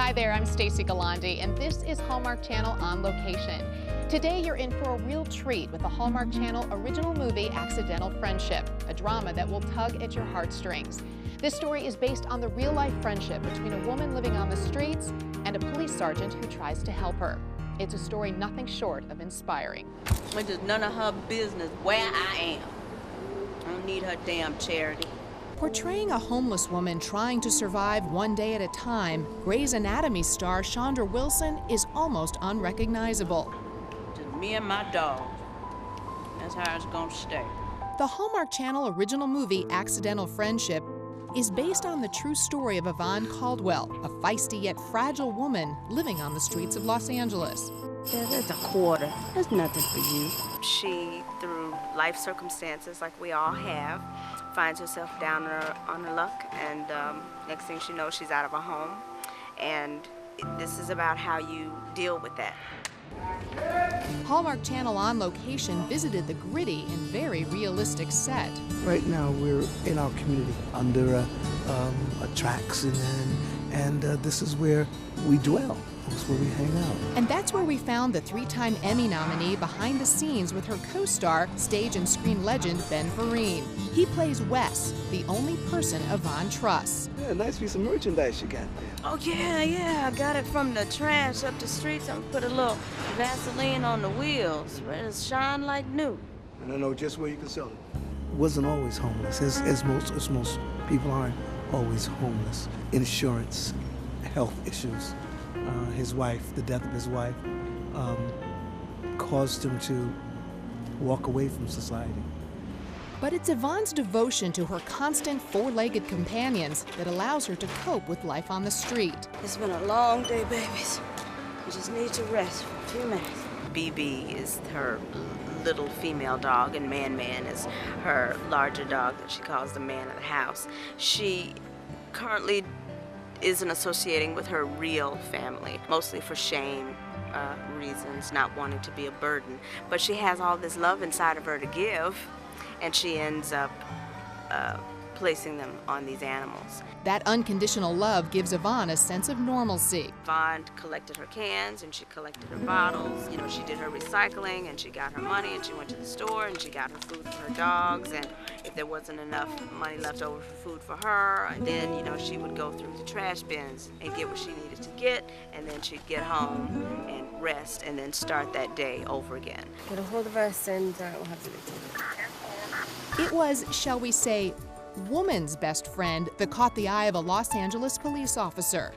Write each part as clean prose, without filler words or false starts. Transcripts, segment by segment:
Hi there, I'm Stacey Galandi, and this is Hallmark Channel On Location. Today you're in for a real treat with the Hallmark Channel original movie Accidental Friendship, a drama that will tug at your heartstrings. This story is based on the real-life friendship between a woman living on the streets and a police sergeant who tries to help her. It's a story nothing short of inspiring. It's just none of her business where I am. I don't need her damn charity. Portraying a homeless woman trying to survive one day at a time, Grey's Anatomy star Chandra Wilson is almost unrecognizable. Just me and my dog. That's how it's gonna stay. The Hallmark Channel original movie Accidental Friendship is based on the true story of Yvonne Caldwell, a feisty yet fragile woman living on the streets of Los Angeles. Yeah, there's a quarter. There's nothing for you. She, through life circumstances like we all have, finds herself down on her luck, and next thing she knows, she's out of a home. And this is about how you deal with that. Hallmark Channel On Location visited the gritty and very realistic set. Right now we're in our community under a track cement, and this is where we dwell. This is where we hang out. And that's where we found the three-time Emmy nominee behind the scenes with her co-star, stage and screen legend Ben Vereen. He plays Wes, the only person Yvonne trusts. Yeah, nice piece of merchandise you got there. Oh, yeah, I got it from the trash up the streets. I'm put a little Vaseline on the wheels. It'll shine like new. And I know just where you can sell it. Wasn't always homeless, as most people aren't always homeless. Insurance, health issues. His wife, the death of his wife, caused him to walk away from society. But it's Yvonne's devotion to her constant four-legged companions that allows her to cope with life on the street. It's been a long day, babies. You just need to rest for a few minutes. BB is her little female dog, and Man is her larger dog that she calls the man of the house. She currently isn't associating with her real family, mostly for shame reasons, not wanting to be a burden. But she has all this love inside of her to give, and she ends up placing them on these animals. That unconditional love gives Yvonne a sense of normalcy. Yvonne collected her cans and she collected her bottles. You know, she did her recycling and she got her money and she went to the store and she got her food for her dogs. And if there wasn't enough money left over for food for her, then, you know, she would go through the trash bins and get what she needed to get, and then she'd get home and rest and then start that day over again. Get a hold of us and we'll have to do it. It was, shall we say, woman's best friend that caught the eye of a Los Angeles police officer.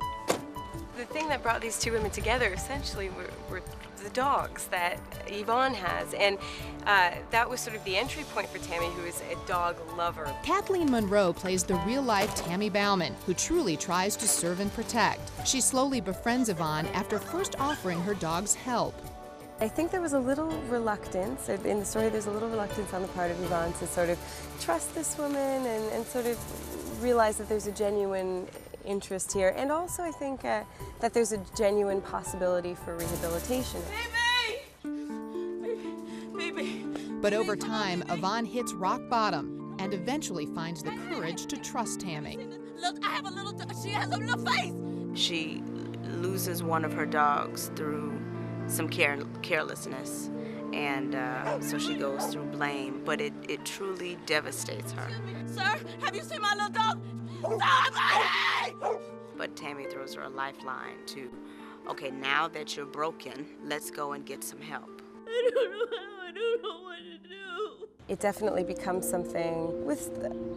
The thing that brought these two women together essentially were the dogs that Yvonne has, and that was sort of the entry point for Tammy, who is a dog lover. Kathleen Monroe plays the real-life Tammy Bauman, who truly tries to serve and protect. She slowly befriends Yvonne after first offering her dogs help. I think there was a little reluctance, in the story there's a little reluctance on the part of Yvonne to sort of trust this woman and sort of realize that there's a genuine interest here. And also I think that there's a genuine possibility for rehabilitation. Baby! But over time, Yvonne hits rock bottom and eventually finds the courage to trust Tammy. Look, I have a little dog. She has a little face. She loses one of her dogs through some carelessness, and so she goes through blame, but it truly devastates her. Sir, have you seen my little dog? Somebody! But Tammy throws her a lifeline to, okay, now that you're broken, let's go and get some help. I don't know what to do. It definitely becomes something with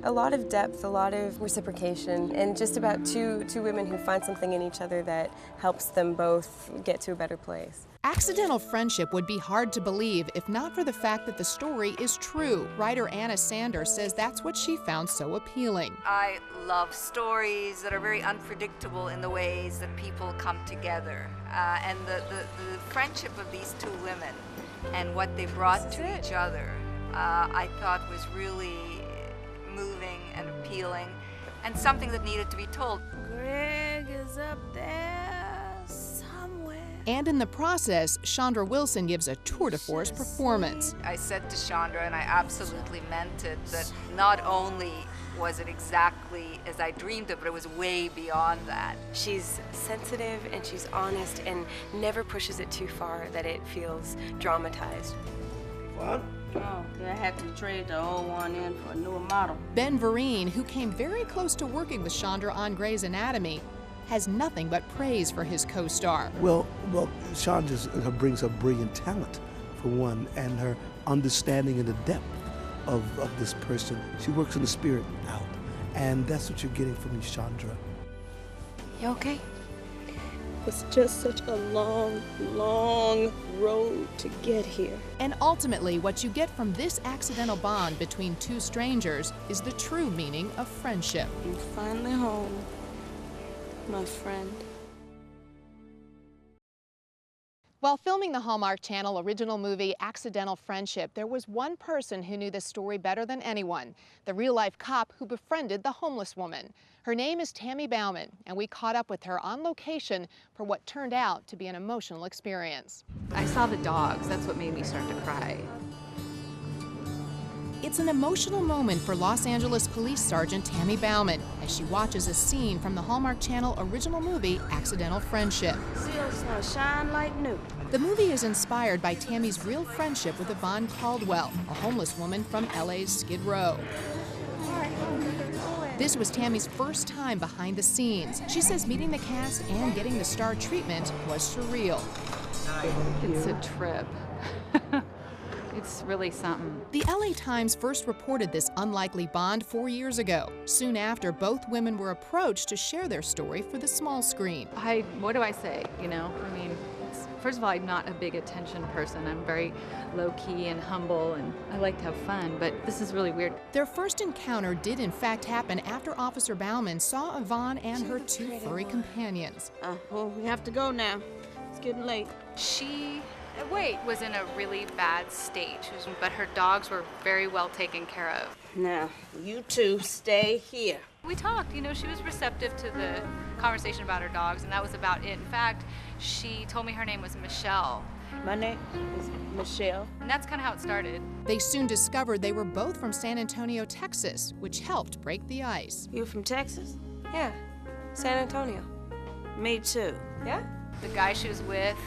a lot of depth, a lot of reciprocation, and just about two women who find something in each other that helps them both get to a better place. Accidental Friendship would be hard to believe if not for the fact that the story is true. Writer Anna Sander says that's what she found so appealing. I love stories that are very unpredictable in the ways that people come together. And the friendship of these two women and what they brought to each other, I thought was really moving and appealing and something that needed to be told. Greg is up there somewhere. And in the process, Chandra Wilson gives a tour de force performance. I said to Chandra, and I absolutely meant it, that not only was it exactly as I dreamed of, but it was way beyond that. She's sensitive and she's honest and never pushes it too far that it feels dramatized. Oh, I had to trade the old one in for a newer model. Ben Vereen, who came very close to working with Chandra on Grey's Anatomy, has nothing but praise for his co-star. Well, Chandra brings her brilliant talent, for one, and her understanding and the depth of this person. She works in the spirit out, and that's what you're getting from me, Chandra. You okay? It's just such a long, long road to get here. And ultimately, what you get from this accidental bond between two strangers is the true meaning of friendship. I'm finally home, my friend. While filming the Hallmark Channel original movie Accidental Friendship, there was one person who knew the story better than anyone, the real-life cop who befriended the homeless woman. Her name is Tammy Bauman, and we caught up with her on location for what turned out to be an emotional experience. I saw the dogs. That's what made me start to cry. It's an emotional moment for Los Angeles Police Sergeant Tammy Bauman as she watches a scene from the Hallmark Channel original movie Accidental Friendship. Seals gonna shine like new. The movie is inspired by Tammy's real friendship with Yvonne Caldwell, a homeless woman from LA's Skid Row. This was Tammy's first time behind the scenes. She says meeting the cast and getting the star treatment was surreal. It's a trip. It's really something. The LA Times first reported this unlikely bond 4 years ago. Soon after, both women were approached to share their story for the small screen. What do I say, you know? I mean, first of all, I'm not a big attention person. I'm very low-key and humble, and I like to have fun, but this is really weird. Their first encounter did in fact happen after Officer Bauman saw Yvonne and her two furry companions. Well, we have to go now. It's getting late. She was in a really bad state, but her dogs were very well taken care of. Now, you two stay here. We talked, you know, she was receptive to the conversation about her dogs, and that was about it. In fact, she told me her name was Michelle. My name is Michelle. And that's kind of how it started. They soon discovered they were both from San Antonio, Texas, which helped break the ice. You from Texas? Yeah, San Antonio. Me too. Yeah? The guy she was with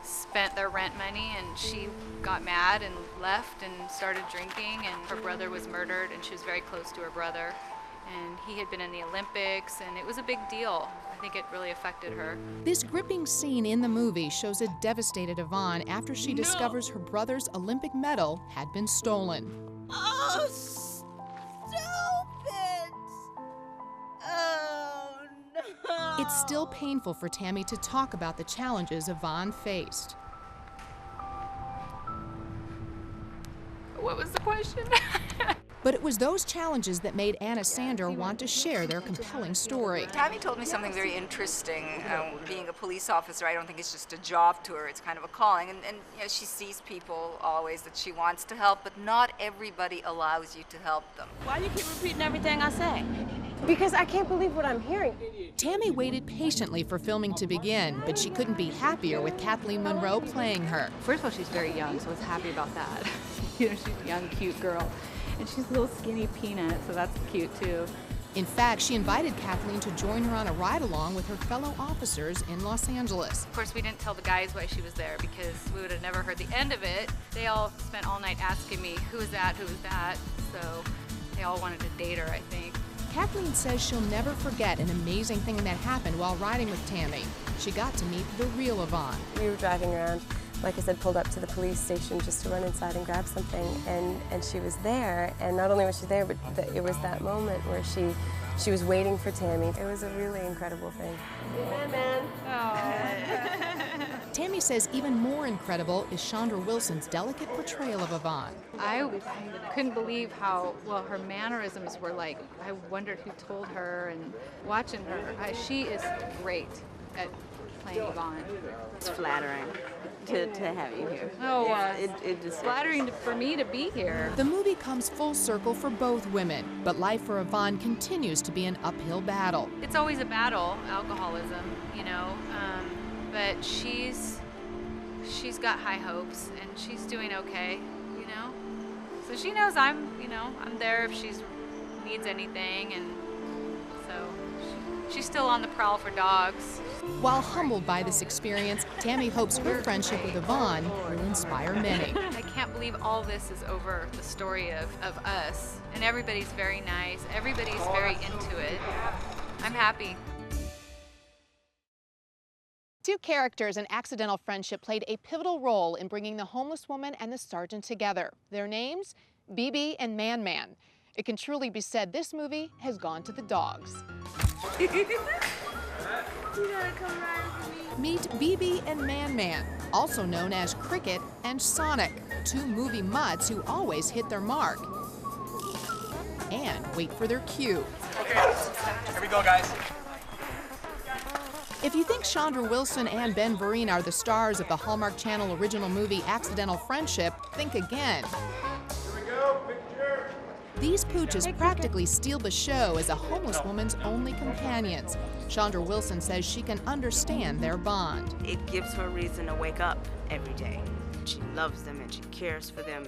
spent their rent money, and she got mad and left and started drinking, and her brother was murdered, and she was very close to her brother, and he had been in the Olympics, and it was a big deal. I think it really affected her. This gripping scene in the movie shows a devastated Yvonne after she discovers her brother's Olympic medal had been stolen. Oh, stupid! Oh, no! It's still painful for Tammy to talk about the challenges Yvonne faced. What was the question? But it was those challenges that made Anna Sander want to share their compelling story. Tammy told me something very interesting. Being a police officer, I don't think it's just a job to her, it's kind of a calling. And you know, she sees people always that she wants to help, but not everybody allows you to help them. Why do you keep repeating everything I say? Because I can't believe what I'm hearing. Tammy waited patiently for filming to begin, but she couldn't be happier with Kathleen Monroe playing her. First of all, she's very young, so I was happy about that. You know, she's a young, cute girl. And she's a little skinny peanut, so that's cute too. In fact, she invited Kathleen to join her on a ride-along with her fellow officers in Los Angeles. Of course, we didn't tell the guys why she was there because we would have never heard the end of it. They all spent all night asking me, who is that, who is that? So they all wanted to date her, I think. Kathleen says she'll never forget an amazing thing that happened while riding with Tammy. She got to meet the real Yvonne. We were driving around, like I said, pulled up to the police station just to run inside and grab something, and she was there, and not only was she there, but it was that moment where she was waiting for Tammy. It was a really incredible thing. Tammy says even more incredible is Chandra Wilson's delicate portrayal of Yvonne. I couldn't believe how, well, her mannerisms were like. I wondered who told her, and watching her, she is great at playing Yvonne. It's flattering to have you here. Oh, It just flattering for me to be here. The movie comes full circle for both women, but life for Yvonne continues to be an uphill battle. It's always a battle, alcoholism, you know, but she's got high hopes, and she's doing okay, you know? So she knows I'm there if she needs anything, and so she's still on the prowl for dogs. While humbled by this experience, Tammy hopes her friendship with Yvonne will inspire many. I can't believe all this is over the story of us, and everybody's very nice, everybody's very into it. I'm happy. Two characters in Accidental Friendship played a pivotal role in bringing the homeless woman and the sergeant together. Their names, BB and Man Man. It can truly be said this movie has gone to the dogs. Meet BB and Man Man, also known as Cricket and Sonic, two movie mutts who always hit their mark and wait for their cue. Okay, here we go, guys. If you think Chandra Wilson and Ben Vereen are the stars of the Hallmark Channel original movie Accidental Friendship, think again. Here we go, picture. These pooches practically steal the show as a homeless woman's only companions. Chandra Wilson says she can understand their bond. It gives her reason to wake up every day. She loves them and she cares for them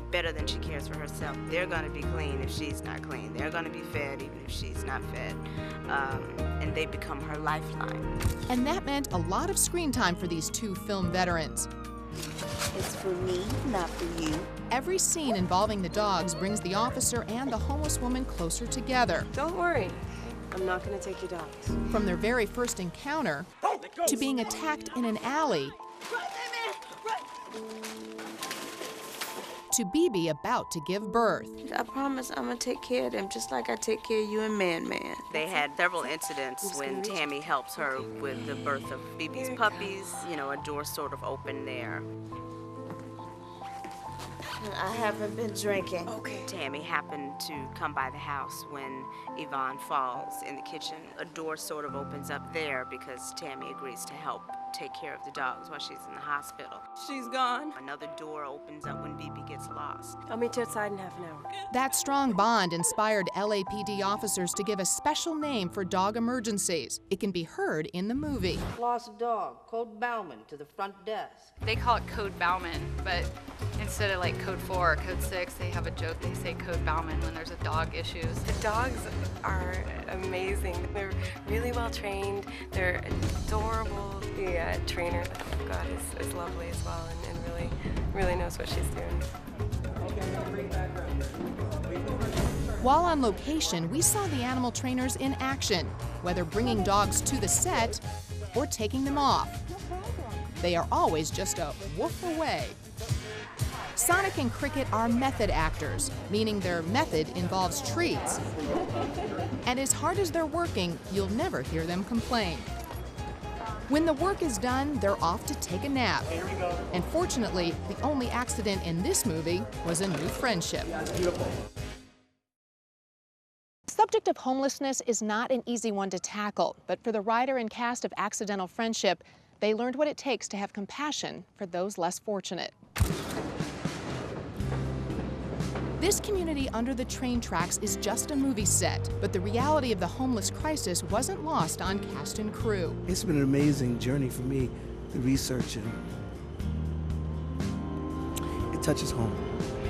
better than she cares for herself. They're gonna be clean if she's not clean. They're gonna be fed even if she's not fed. And they become her lifeline. And that meant a lot of screen time for these two film veterans. It's for me, not for you. Every scene involving the dogs brings the officer and the homeless woman closer together. Don't worry, I'm not going to take your dogs. From their very first encounter to being attacked in an alley to BB about to give birth. I promise I'm gonna take care of them just like I take care of you and Man Man. They had several incidents when Tammy helps her with the birth of BB's puppies. You know, a door sort of opened there. I haven't been drinking. Okay. Tammy happened to come by the house when Yvonne falls in the kitchen. A door sort of opens up there because Tammy agrees to help take care of the dogs while she's in the hospital. She's gone. Another door opens up when BB gets lost. I'll meet you outside in half an hour. That strong bond inspired LAPD officers to give a special name for dog emergencies. It can be heard in the movie. Lost dog, Code Bauman to the front desk. They call it Code Bauman, but instead of like Code 4 or Code 6, they have a joke, they say Code Bauman when there's a dog issues. The dogs are amazing. They're really well trained. They're adorable. The trainer that I've got is lovely as well, and really knows what she's doing. While on location, we saw the animal trainers in action, whether bringing dogs to the set or taking them off. They are always just a woof away. Sonic and Cricket are method actors, meaning their method involves treats. And as hard as they're working, you'll never hear them complain. When the work is done, they're off to take a nap. And fortunately, the only accident in this movie was a new friendship. The subject of homelessness is not an easy one to tackle, but for the writer and cast of Accidental Friendship, they learned what it takes to have compassion for those less fortunate. This community under the train tracks is just a movie set, but the reality of the homeless crisis wasn't lost on cast and crew. It's been an amazing journey for me to research, and it touches home.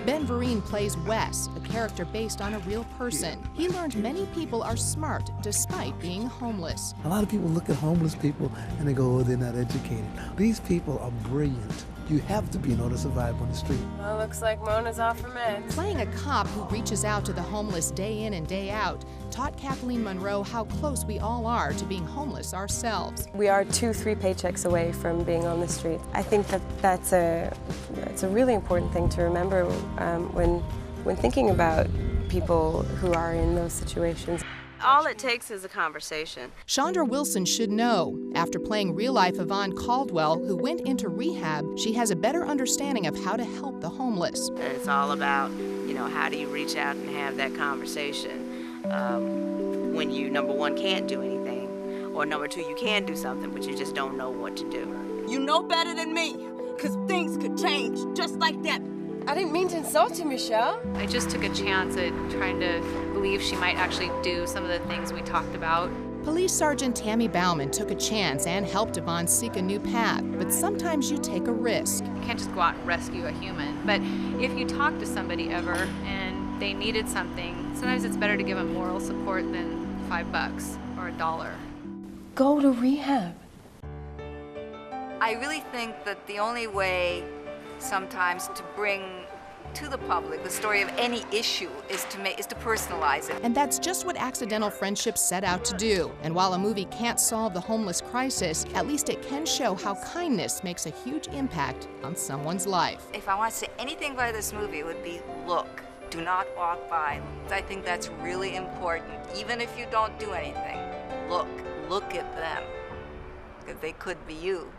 Ben Vereen plays Wes, a character based on a real person. He learned many people are smart despite being homeless. A lot of people look at homeless people and they go, oh, they're not educated. These people are brilliant. You have to be in order to survive on the street. Well, looks like Mona's off her meds. Playing a cop who reaches out to the homeless day in and day out taught Kathleen Monroe how close we all are to being homeless ourselves. We are 2-3 paychecks away from being on the street. I think that's a really important thing to remember when thinking about people who are in those situations. All it takes is a conversation. Chandra Wilson should know. After playing real-life Yvonne Caldwell, who went into rehab, she has a better understanding of how to help the homeless. And it's all about, you know, how do you reach out and have that conversation when you, number one, can't do anything, or number two, you can do something, but you just don't know what to do. You know better than me, because things could change just like that. I didn't mean to insult you, Michelle. I just took a chance at trying to believe she might actually do some of the things we talked about. Police Sergeant Tammy Bauman took a chance and helped Yvonne seek a new path, but sometimes you take a risk. You can't just go out and rescue a human, but if you talk to somebody ever and they needed something, sometimes it's better to give them moral support than $5 or $1. Go to rehab. I really think that the only way sometimes to bring to the public the story of any issue is to personalize it. And that's just what Accidental Friendship set out to do. And while a movie can't solve the homeless crisis, at least it can show how kindness makes a huge impact on someone's life. If I want to say anything by this movie, it would be look. Do not walk by. I think that's really important. Even if you don't do anything, look at them, because they could be you.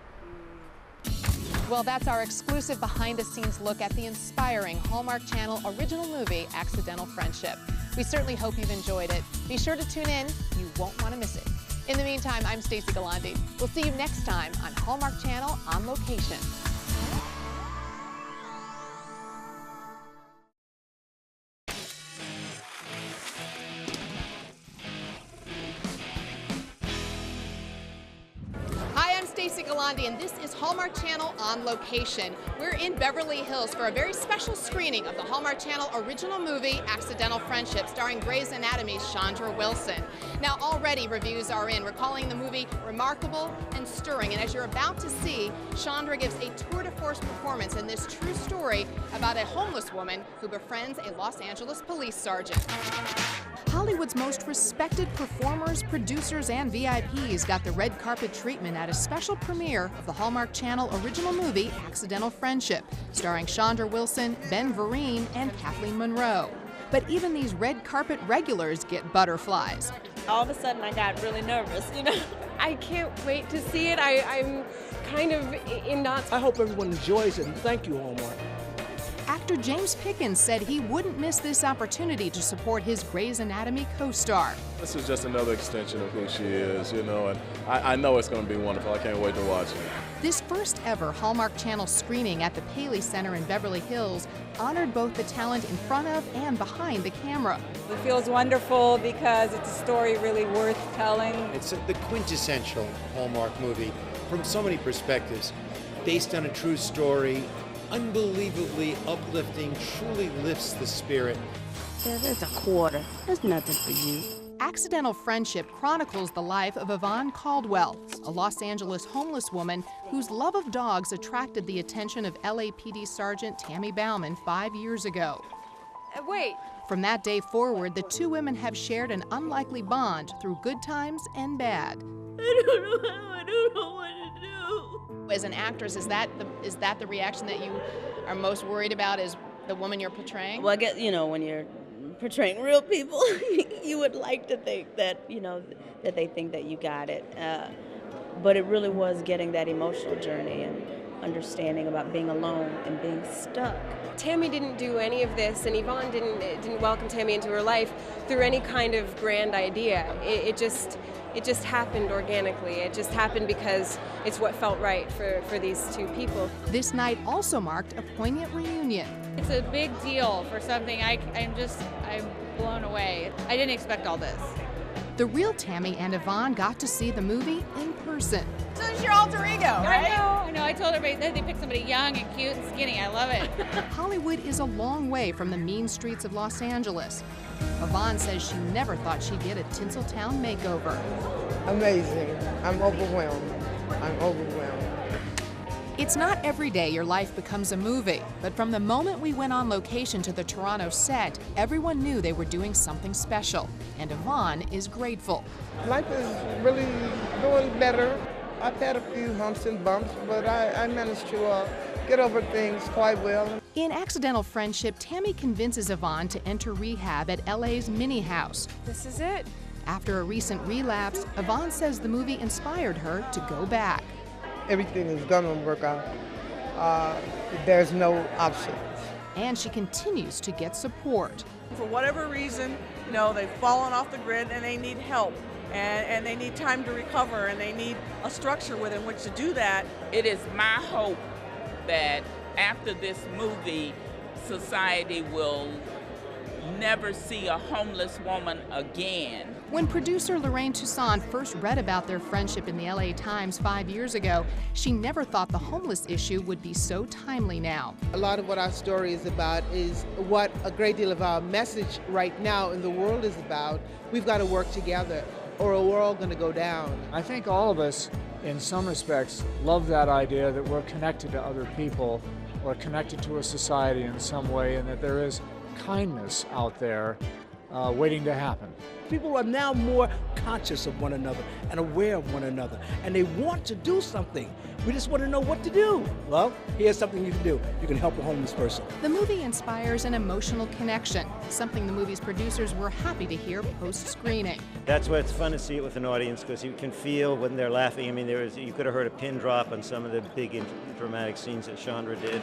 Well, that's our exclusive behind-the-scenes look at the inspiring Hallmark Channel original movie, Accidental Friendship. We certainly hope you've enjoyed it. Be sure to tune in. You won't want to miss it. In the meantime, I'm Stacey Galante. We'll see you next time on Hallmark Channel On Location. Stacey Galante, and this is Hallmark Channel On Location. We're in Beverly Hills for a very special screening of the Hallmark Channel original movie, Accidental Friendship, starring Grey's Anatomy's Chandra Wilson. Now, already reviews are in. We're calling the movie remarkable and stirring, and as you're about to see, Chandra gives a tour-de-force performance in this true story about a homeless woman who befriends a Los Angeles police sergeant. Hollywood's most respected performers, producers, and VIPs got the red carpet treatment at a special premiere of the Hallmark Channel original movie, Accidental Friendship, starring Chandra Wilson, Ben Vereen, and Kathleen Monroe. But even these red carpet regulars get butterflies. All of a sudden, I got really nervous, you know? I can't wait to see it. I'm kind of in knots. I hope everyone enjoys it, and thank you, Hallmark. Actor James Pickens said he wouldn't miss this opportunity to support his Grey's Anatomy co-star. This is just another extension of who she is, you know, and I know it's going to be wonderful. I can't wait to watch it. This first ever Hallmark Channel screening at the Paley Center in Beverly Hills honored both the talent in front of and behind the camera. It feels wonderful because it's a story really worth telling. It's the quintessential Hallmark movie from so many perspectives, based on a true story, unbelievably uplifting, truly lifts the spirit. Yeah, there's a quarter. There's nothing for you. Accidental Friendship chronicles the life of Yvonne Caldwell, a Los Angeles homeless woman whose love of dogs attracted the attention of LAPD Sergeant Tammy Bauman 5 years ago. Wait. From that day forward, the two women have shared an unlikely bond through good times and bad. I don't know what to do. As an actress, is that the reaction that you are most worried about, is the woman you're portraying? Well, I guess, you know, when you're portraying real people, you would like to think that, you know, that they think that you got it. But it really was getting that emotional journey and understanding about being alone and being stuck. Tammy didn't do any of this, and Yvonne didn't welcome Tammy into her life through any kind of grand idea. It just happened organically. It just happened because it's what felt right for these two people. This night also marked a poignant reunion. It's a big deal for something I'm blown away. I didn't expect all this. The real Tammy and Yvonne got to see the movie in person. So it's your alter ego, right? I know. I told everybody that they picked somebody young and cute and skinny. I love it. Hollywood is a long way from the mean streets of Los Angeles. Yvonne says she never thought she'd get a Tinseltown makeover. Amazing. I'm overwhelmed. It's not every day your life becomes a movie, but from the moment we went on location to the Toronto set, everyone knew they were doing something special, and Yvonne is grateful. Life is really doing better. I've had a few humps and bumps, but I managed to get over things quite well. In Accidental Friendship, Tammy convinces Yvonne to enter rehab at LA's Mini House. This is it. After a recent relapse, Yvonne says the movie inspired her to go back. Everything is gonna work out. There's no options. And she continues to get support. For whatever reason, you know, they've fallen off the grid and they need help. And they need time to recover, and they need a structure within which to do that. It is my hope that after this movie, society will never see a homeless woman again. When producer Lorraine Toussaint first read about their friendship in the LA Times 5 years ago, she never thought the homeless issue would be so timely now. A lot of what our story is about is what a great deal of our message right now in the world is about. We've got to work together or we're all going to go down. I think all of us, in some respects, love that idea that we're connected to other people or connected to a society in some way, and that there is kindness out there waiting to happen. People are now more conscious of one another and aware of one another, and they want to do something. We just want to know what to do. Well, here's something you can do. You can help a homeless person. The movie inspires an emotional connection, something the movie's producers were happy to hear post-screening. That's why it's fun to see it with an audience, because you can feel when they're laughing. I mean, you could have heard a pin drop on some of the big and dramatic scenes that Chandra did.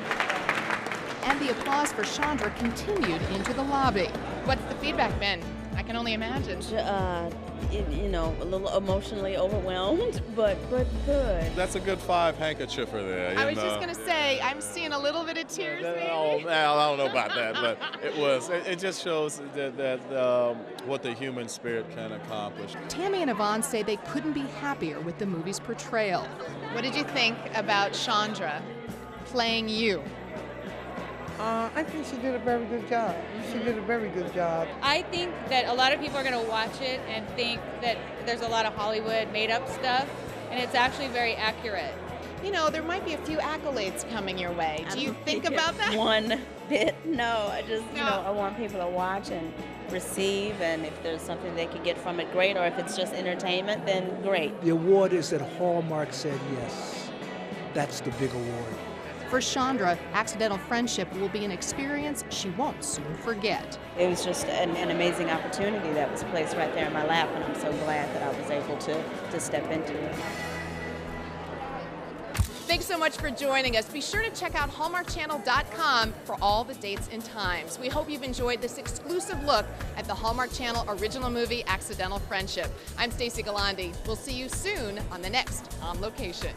And the applause for Chandra continued into the lobby. What's the feedback been? I can only imagine. You know, a little emotionally overwhelmed, but good. That's a good 5 handkerchief there. I was just going to say, I'm seeing a little bit of tears maybe. Oh, I don't know about that, but it just shows that what the human spirit can accomplish. Tammy and Yvonne say they couldn't be happier with the movie's portrayal. What did you think about Chandra playing you? I think she did a very good job. She did a very good job. I think that a lot of people are going to watch it and think that there's a lot of Hollywood made-up stuff, and it's actually very accurate. You know, there might be a few accolades coming your way. Do you think about that? One bit, no. You know, I want people to watch and receive, and if there's something they could get from it, great, or if it's just entertainment, then great. The award is that Hallmark said yes. That's the big award. For Chandra, Accidental Friendship will be an experience she won't soon forget. It was just an amazing opportunity that was placed right there in my lap, and I'm so glad that I was able to step into it. Thanks so much for joining us. Be sure to check out HallmarkChannel.com for all the dates and times. We hope you've enjoyed this exclusive look at the Hallmark Channel original movie, Accidental Friendship. I'm Stacey Galandi. We'll see you soon on the next On Location.